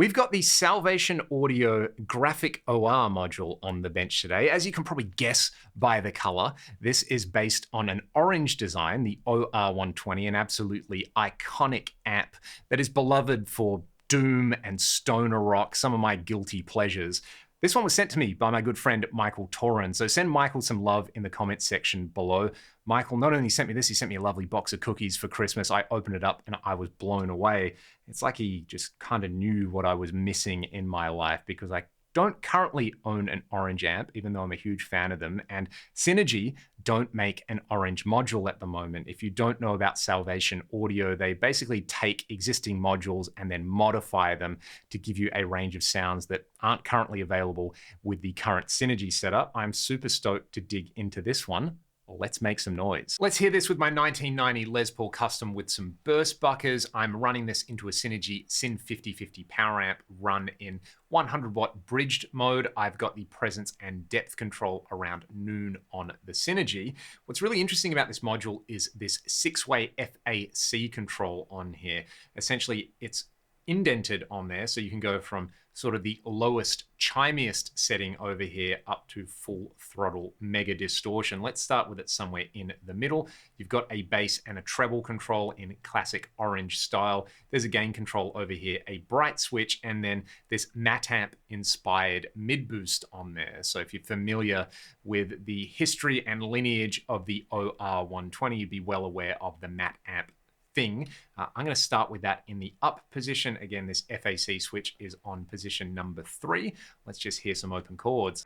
We've got the Salvation Audio graphic OR module on the bench today. As you can probably guess by the color, this is based on an orange design, the OR120, an absolutely iconic amp that is beloved for doom and stoner rock, some of my guilty pleasures. This one was sent to me by my good friend, Michael Toran. So send Michael some love in the comments section below. Michael not only sent me this, he sent me a lovely box of cookies for Christmas. I opened it up and I was blown away. It's like he just kind of knew what I was missing in my life, because I don't currently own an orange amp, even though I'm a huge fan of them. And Synergy don't make an orange module at the moment. If you don't know about Salvation Audio, they basically take existing modules and then modify them to give you a range of sounds that aren't currently available with the current Synergy setup. I'm super stoked to dig into this one. Let's make some noise. Let's hear this with my 1990 Les Paul Custom with some burst buckers. I'm running this into a Synergy Syn 5050 power amp run in 100 watt bridged mode. I've got the presence and depth control around noon on the Synergy. What's really interesting about this module is this 6-way FAC control on here. Essentially, it's indented on there, so you can go from sort of the lowest, chimiest setting over here up to full throttle mega distortion. Let's start with it somewhere in the middle. You've got a bass and a treble control in classic orange style. There's a gain control over here, a bright switch, and then this matte amp inspired mid boost on there. So if you're familiar with the history and lineage of the OR120, you'd be well aware of the matte amp thing. I'm going to start with that in the up position. Again, this FAC switch is on position number 3. Let's just hear some open chords.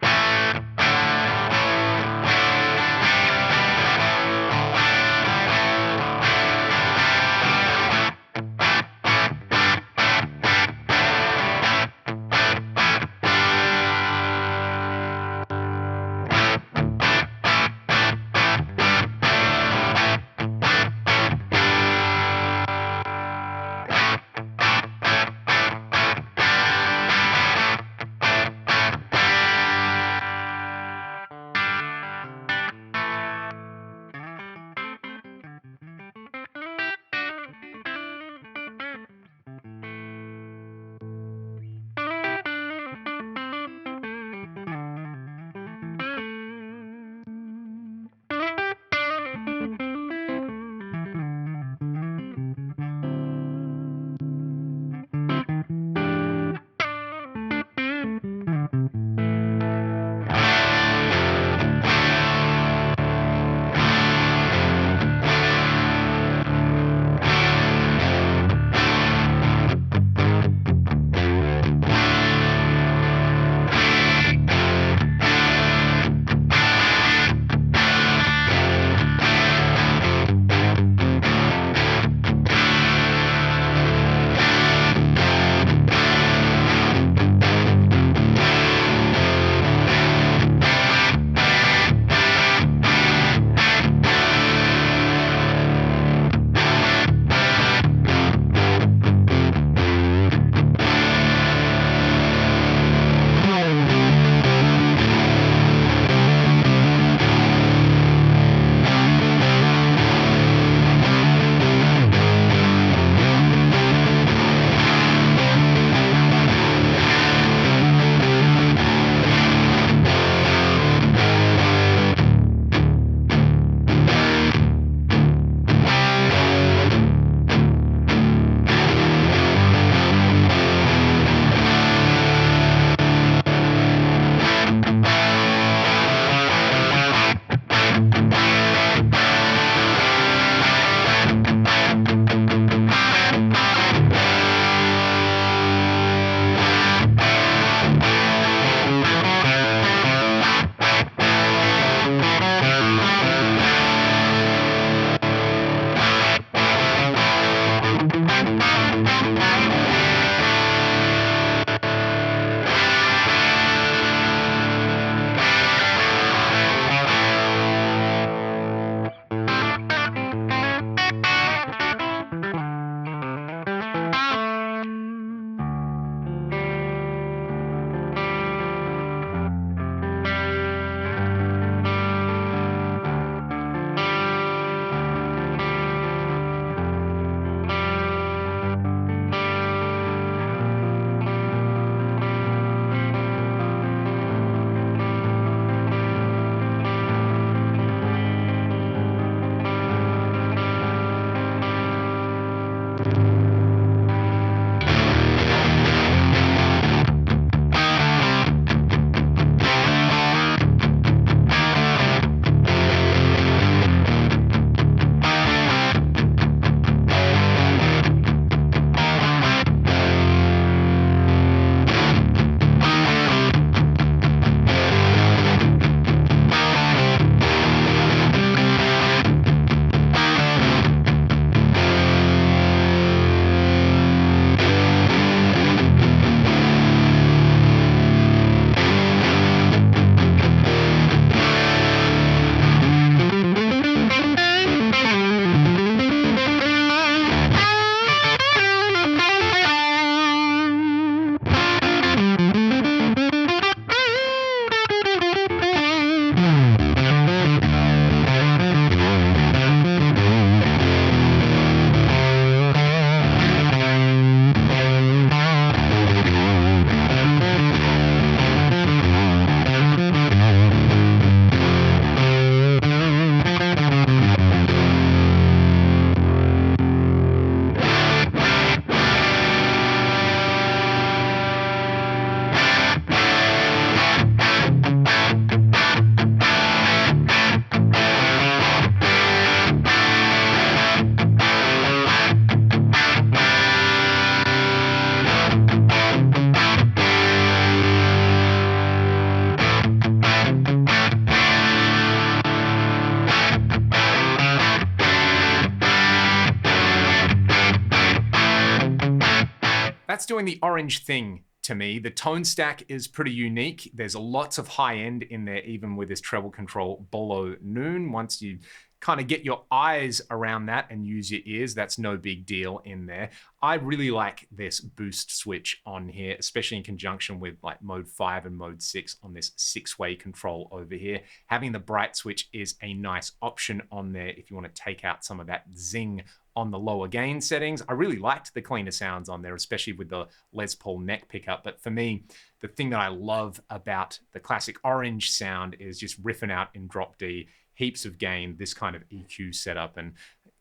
That's doing the orange thing to me. The tone stack is pretty unique. There's lots of high end in there, even with this treble control below noon. Once you kind of get your eyes around that and use your ears, that's no big deal in there. I really like this boost switch on here, especially in conjunction with like mode 5 and mode 6 on this 6-way control over here. Having the bright switch is a nice option on there if you want to take out some of that zing on the lower gain settings. I really liked the cleaner sounds on there, especially with the Les Paul neck pickup. But for me, the thing that I love about the classic orange sound is just riffing out in drop D, heaps of gain, this kind of EQ setup. And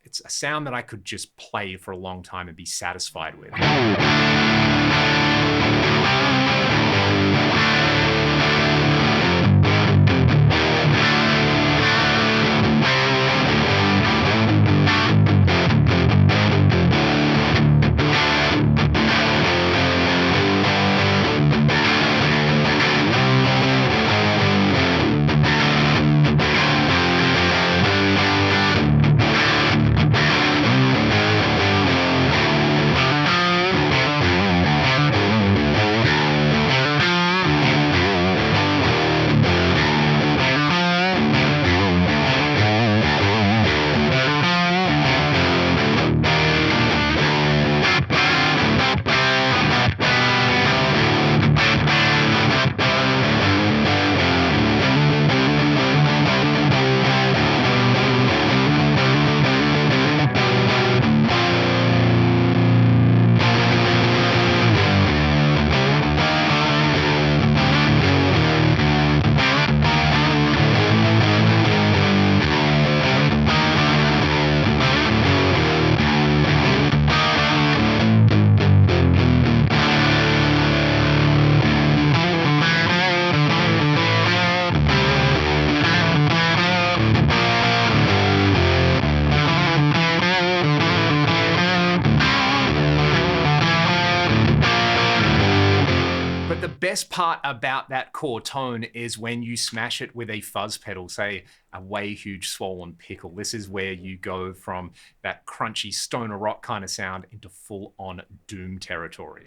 it's a sound that I could just play for a long time and be satisfied with. The best part about that core tone is when you smash it with a fuzz pedal, say a way huge swollen pickle. This is where you go from that crunchy stoner rock kind of sound into full on doom territory.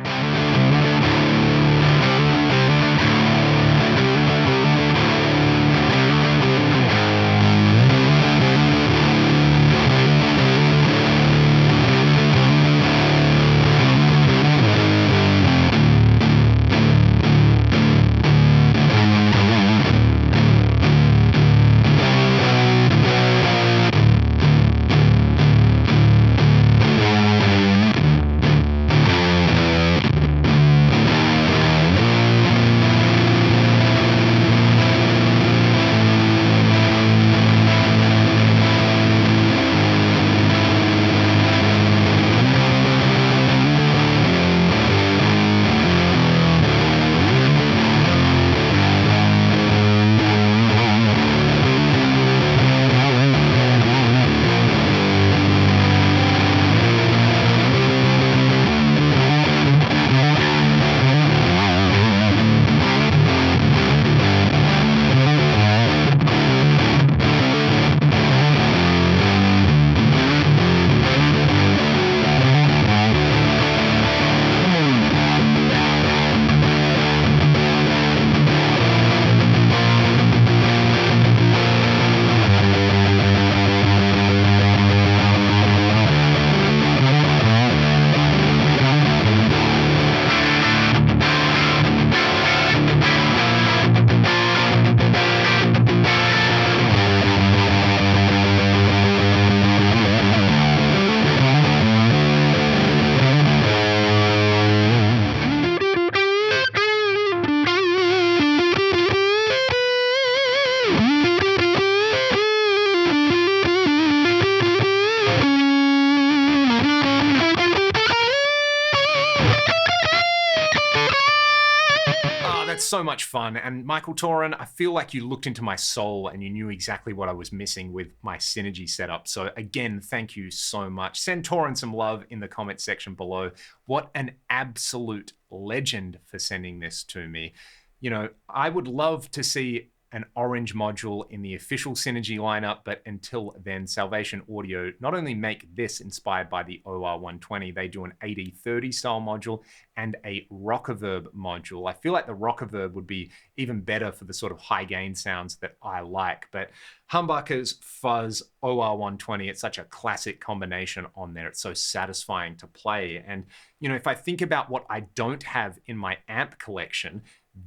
So much fun. And Michael Toran, I feel like you looked into my soul and you knew exactly what I was missing with my Synergy setup. So again, thank you so much. Send Toran some love in the comment section below. What an absolute legend for sending this to me. You know, I would love to see an orange module in the official Synergy lineup, but until then, Salvation Audio not only make this inspired by the OR120, they do an 8030 style module and a Rockaverb module. I feel like the Rockaverb would be even better for the sort of high gain sounds that I like, but Humbucker's Fuzz OR120, it's such a classic combination on there. It's so satisfying to play. And, you know, if I think about what I don't have in my amp collection,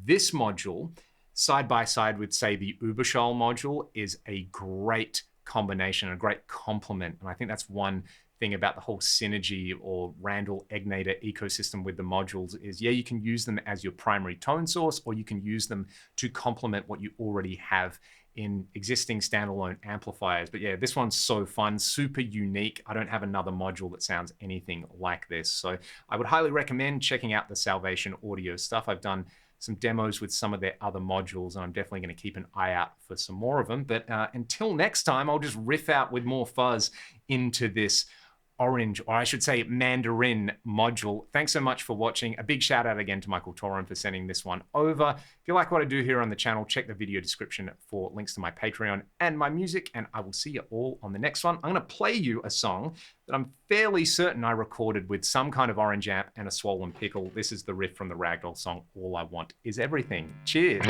this module, side by side with, say, the Uberschall module, is a great combination, a great complement. And I think that's one thing about the whole Synergy or Randall Egnater ecosystem with the modules is, yeah, you can use them as your primary tone source, or you can use them to complement what you already have in existing standalone amplifiers. But yeah, this one's so fun, super unique. I don't have another module that sounds anything like this. So I would highly recommend checking out the Salvation Audio stuff. I've done some demos with some of their other modules, and I'm definitely going to keep an eye out for some more of them. But until next time, I'll just riff out with more fuzz into this orange, or I should say mandarin module. Thanks so much for watching. A big shout out again to Michael Toron for sending this one over. If you like what I do here on the channel, check the video description for links to my Patreon and my music, and I will see you all on the next one. I'm going to play you a song that I'm fairly certain I recorded with some kind of orange amp and a swollen pickle. This is the riff from the Ragdoll song, All I Want Is Everything. Cheers.